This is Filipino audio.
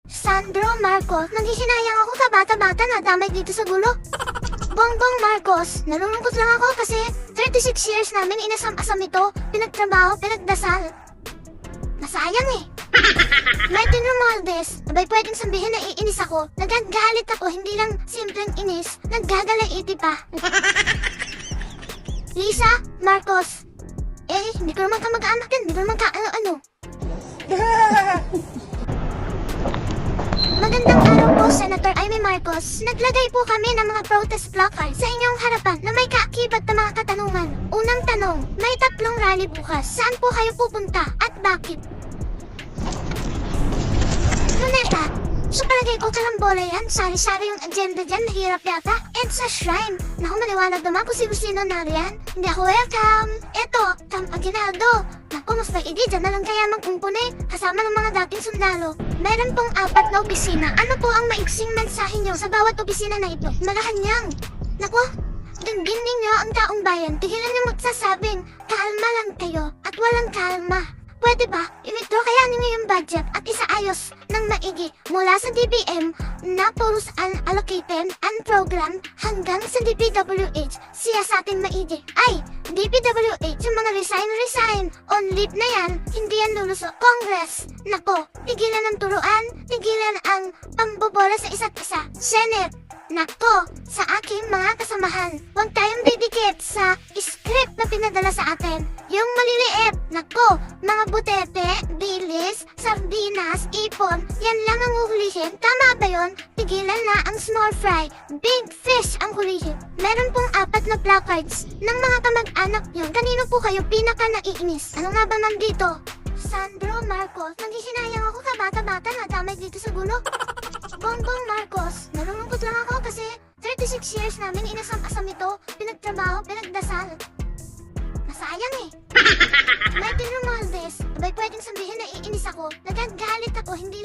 Sandro Marcos, nanghihinayang ako sa bata-bata na damay dito sa gulo. Bongbong Marcos, nalulungkot lang ako kasi 36 years namin inasam-asam ito, pinagtrabaho, pinagdasal. Nasayang eh. Martin Romualdez, abay pwedeng sabihin na iinis ako, nagagalit ako, hindi lang simpleng inis, naggagalaiti pa. Lisa Marcos, hindi ko naman kamag-anak yan, hindi ko naman ka-ano-ano. Magandang araw po, Senator Amy Marcos. Naglagay po kami ng mga protest placard sa inyong harapan na may kaakibat na mga katanungan. Unang tanong, may 3 rally bukas. Saan po kayo pupunta at bakit? Luneta, sa palagay ko kalambola yan. Sari-sari yung agenda dyan, mahirap yata. And sa shrine, naku maliwanag naman kung sino-sino nariyan. Hindi ako welcome. Eto, Camp Aguinaldo. Naku, mas maigi dyan na lang kaya magkumpune. Kasama ng mga dating sundalo. Meron pong 4 na opisina. Ano po ang maiksing mensahe nyo sa bawat opisina na ito? Malacanang. Naku, dinggin ninyo ang taong bayan. Tigilan nyo magsasabing, kalma lang kayo at walang kalma. Pwede ba, i-withdraw kaya ninyo yung budget at isaayos ng maigi mula sa DBM na puros unallocated and program hanggang sa DPWH siya sa ating maigi. Ay, DPWH yung mga resign on leave na yan, hindi yan luluso. Congress, nako, tigilan ang turuan, tigilan ang pambobola sa isa't isa. Senate, nako, sa aking mga kasamahan, huwag tayong didikit sa script na pinadala sa atin. Yung maliliit, nako, mga butete, bilis, sardinas, ipon, yan lang ang uhulihin. Tama ba yun? Tigilan na ang small fry, big fish ang hulihin. Meron pong 4 na placards ng mga kamag-anak nyo. Kanino po kayo pinaka naiinis? Ano nga ba nandito? Sandro Marcos, nanghihinayang ako sa bata-bata na damay dito sa gulo. Bongbong Marcos, nalulungkot lang ako kasi 36 years namin inasam-asam ito, pinagtrabaho, pinagdasal. Nasayang eh. Martin Romualdez, abay pwedeng sabihin na iinis ako, nagagalit ako, hindi